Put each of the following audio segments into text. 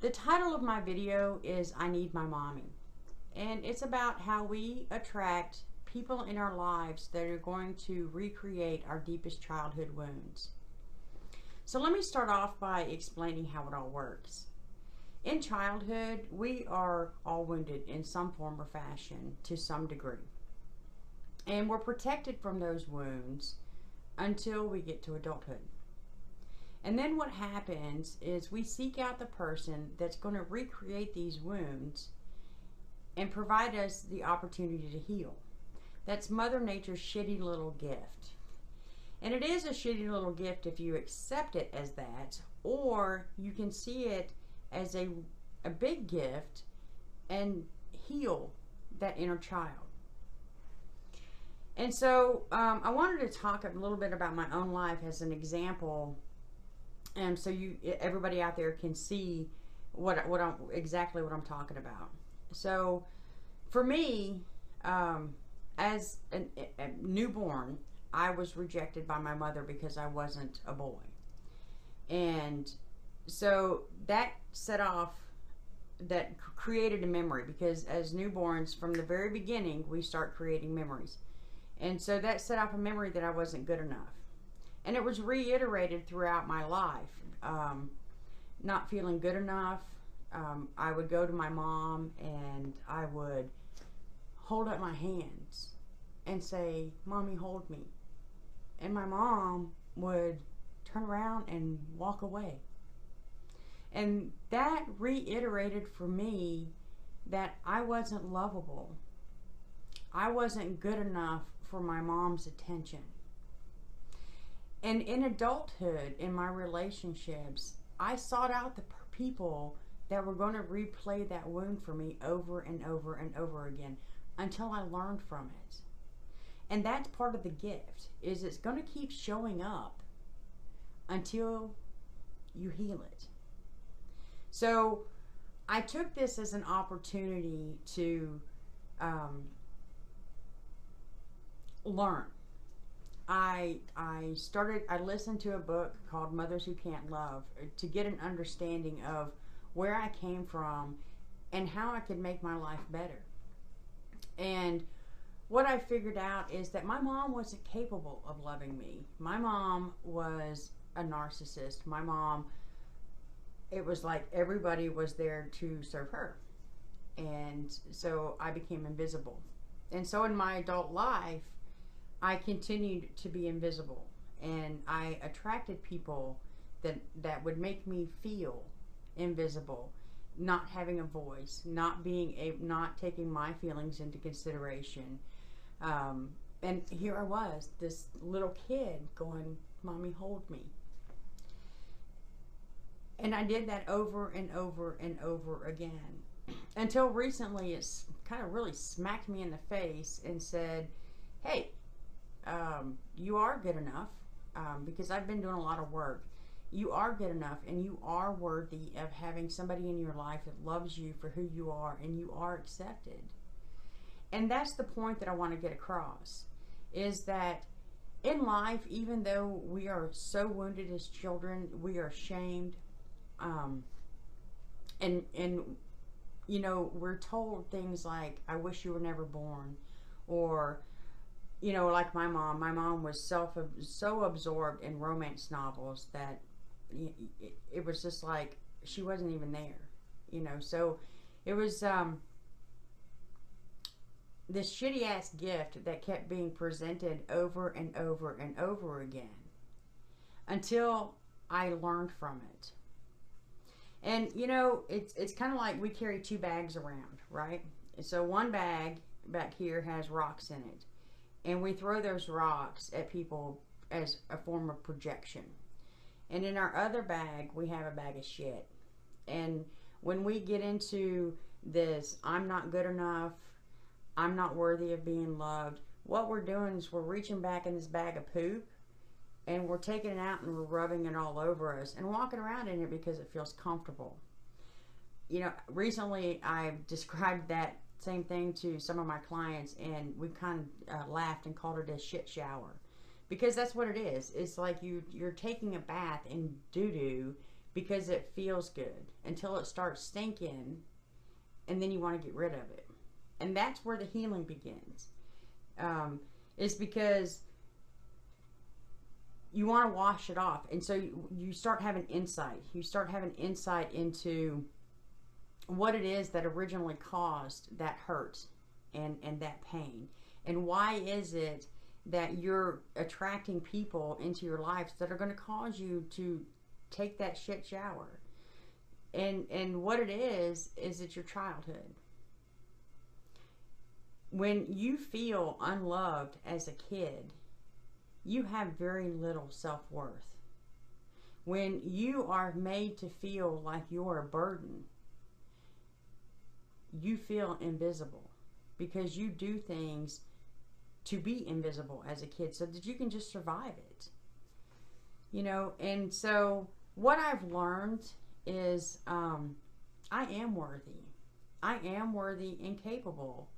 The title of my video is I Need My Mommy. And it's about how we attract people in our lives that are going to recreate our deepest childhood wounds. So let me start off by explaining how it all works. In childhood, we are all wounded in some form or fashion to some degree. And we're protected from those wounds until we get to adulthood. And then what happens is we seek out the person that's going to recreate these wounds and provide us the opportunity to heal. That's Mother Nature's shitty little gift. And it is a shitty little gift if you accept it as that, or you can see it as a big gift and heal that inner child. And so I wanted to talk a little bit about my own life as an example, and so everybody out there can see exactly what I'm talking about. So for me, as a newborn, I was rejected by my mother because I wasn't a boy. And so that created a memory, because as newborns, from the very beginning, we start creating memories. And so that set off a memory that I wasn't good enough. And it was reiterated throughout my life. Not feeling good enough. I would go to my mom and I would hold up my hands and say, "Mommy, hold me." And my mom would turn around and walk away. And that reiterated for me that I wasn't lovable. I wasn't good enough for my mom's attention. And in adulthood, in my relationships, I sought out the people that were going to replay that wound for me over and over and over again until I learned from it. And that's part of the gift, is it's going to keep showing up until you heal it. So I took this as an opportunity to learn. I listened to a book called Mothers Who Can't Love to get an understanding of where I came from and how I could make my life better. And what I figured out is that my mom wasn't capable of loving me. My mom was a narcissist. My mom, it was like everybody was there to serve her. And so I became invisible. And so in my adult life, I continued to be invisible, and I attracted people that would make me feel invisible, not having a voice, not taking my feelings into consideration. And here I was, this little kid going, "Mommy, hold me." And I did that over and over and over again until recently it's kind of really smacked me in the face and said, "Hey, you are good enough," because I've been doing a lot of work. You are good enough, and you are worthy of having somebody in your life that loves you for who you are, and you are accepted. And that's the point that I want to get across, is that in life, even though we are so wounded as children, we are shamed, and you know, we're told things like, "I wish you were never born," or, you know, like my mom was so absorbed in romance novels that it was just like she wasn't even there, you know. So it was this shitty ass gift that kept being presented over and over and over again until I learned from it. And you know, it's kind of like we carry two bags around, right? So one bag back here has rocks in it, and we throw those rocks at people as a form of projection. And in our other bag, we have a bag of shit. And when we get into this, "I'm not good enough, I'm not worthy of being loved," what we're doing is we're reaching back in this bag of poop, and we're taking it out and we're rubbing it all over us and walking around in it because it feels comfortable. You know, recently I've described that same thing to some of my clients, and we've kind of laughed and called it a shit shower, because that's what it is. It's like you're taking a bath in doo-doo because it feels good until it starts stinking, and then you want to get rid of it. And that's where the healing begins. Is because you want to wash it off. And so you start having insight. You start having insight into what it is that originally caused that hurt and that pain. And why is it that you're attracting people into your lives that are going to cause you to take that shit shower. And what it is it's your childhood. When you feel unloved as a kid, you have very little self-worth. When you are made to feel like you're a burden, you feel invisible because you do things to be invisible as a kid so that you can just survive it. You know, and so what I've learned is I am worthy. I am worthy and capable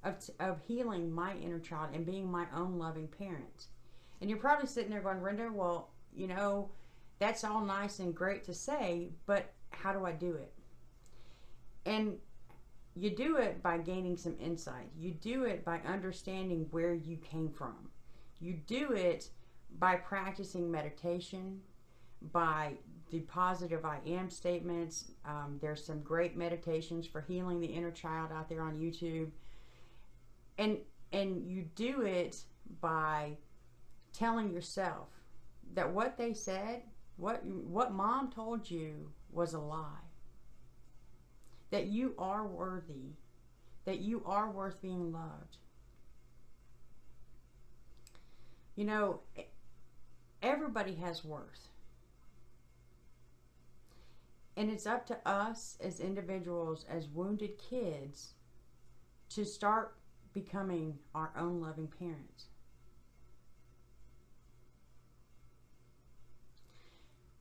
of healing my inner child and being my own loving parent. And you're probably sitting there going, Rinda, well, you know, that's all nice and great to say, but how do I do it? And you do it by gaining some insight. You do it by understanding where you came from. You do it by practicing meditation, by the positive I am statements. There's some great meditations for healing the inner child out there on YouTube. And you do it by telling yourself that what they said, what mom told you was a lie. That you are worthy, that you are worth being loved. You know, everybody has worth. And it's up to us as individuals, as wounded kids, to start becoming our own loving parents.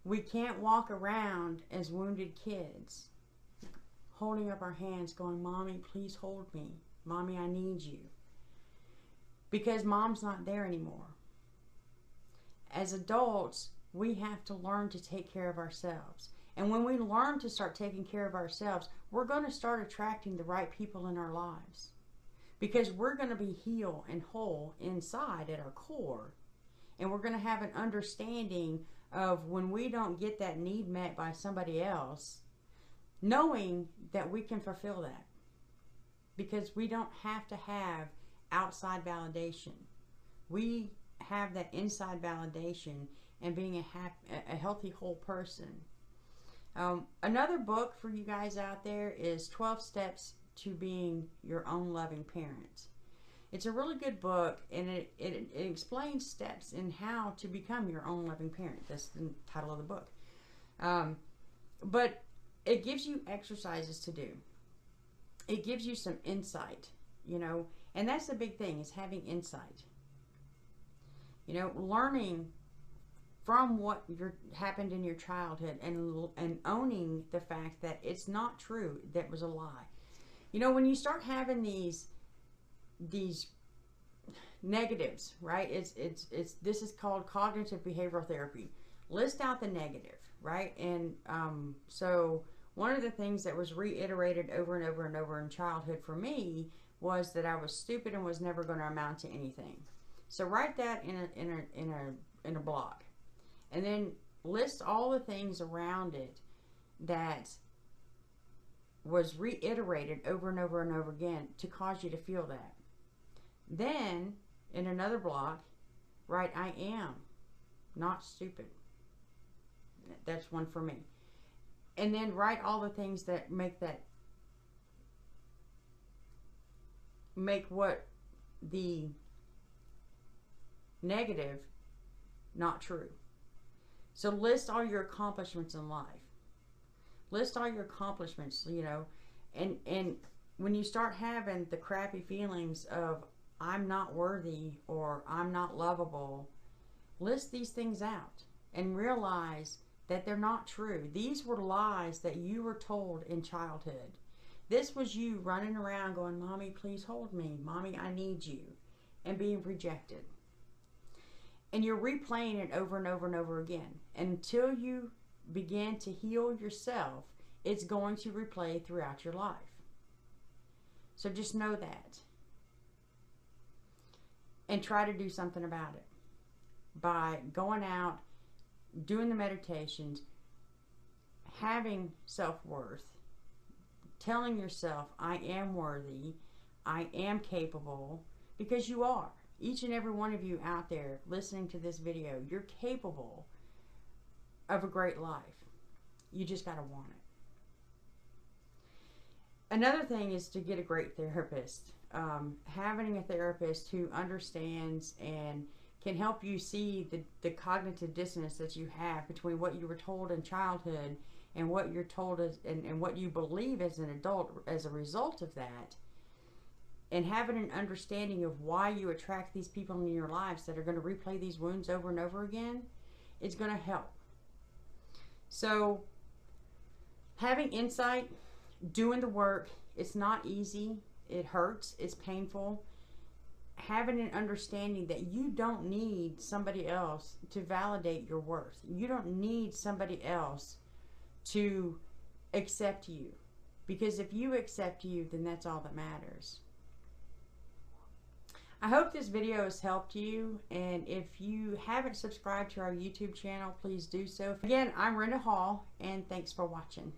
We can't walk around as wounded kids holding up our hands going, Mommy, please hold me. Mommy, I need you. Because mom's not there anymore. As adults, we have to learn to take care of ourselves. And when we learn to start taking care of ourselves, we're going to start attracting the right people in our lives. Because we're going to be healed and whole inside at our core. And we're going to have an understanding of when we don't get that need met by somebody else, knowing that we can fulfill that. Because we don't have to have outside validation. We have that inside validation and being a healthy whole person. Another book for you guys out there is 12 Steps to Being Your Own Loving Parent. It's a really good book, and it explains steps in how to become your own loving parent. That's the title of the book. But it gives you exercises to do. It gives you some insight, you know, and that's the big thing, is having insight. You know, learning from what happened in your childhood and owning the fact that it's not true, that was a lie. You know, when you start having these negatives, right? This is called cognitive behavioral therapy. List out the negative, right? And so one of the things that was reiterated over and over and over in childhood for me was that I was stupid and was never going to amount to anything. So write that in a block, and then list all the things around it that was reiterated over and over and over again to cause you to feel that. Then in another block, write I am not stupid. That's one for me. And then write all the things that make what the negative not true. So list all your accomplishments in life. List all your accomplishments, you know, and when you start having the crappy feelings of I'm not worthy or I'm not lovable, list these things out and realize that they're not true. These were lies that you were told in childhood. This was you running around going, Mommy, please hold me. Mommy, I need you. And being rejected. And you're replaying it over and over and over again until you begin to heal yourself, it's going to replay throughout your life. So just know that. And try to do something about it. By going out, doing the meditations, having self-worth, telling yourself, I am worthy, I am capable, because you are. Each and every one of you out there listening to this video, you're capable of a great life. You just got to want it. Another thing is to get a great therapist. Having a therapist who understands and can help you see the cognitive dissonance that you have between what you were told in childhood and what you're told as, and what you believe as an adult as a result of that, and having an understanding of why you attract these people in your lives that are going to replay these wounds over and over again, it's going to help. So having insight, doing the work, it's not easy, it hurts, it's painful. Having an understanding that you don't need somebody else to validate your worth. You don't need somebody else to accept you. Because if you accept you, then that's all that matters. I hope this video has helped you, and if you haven't subscribed to our YouTube channel, please do so. Again, I'm Rinda Hall, and thanks for watching.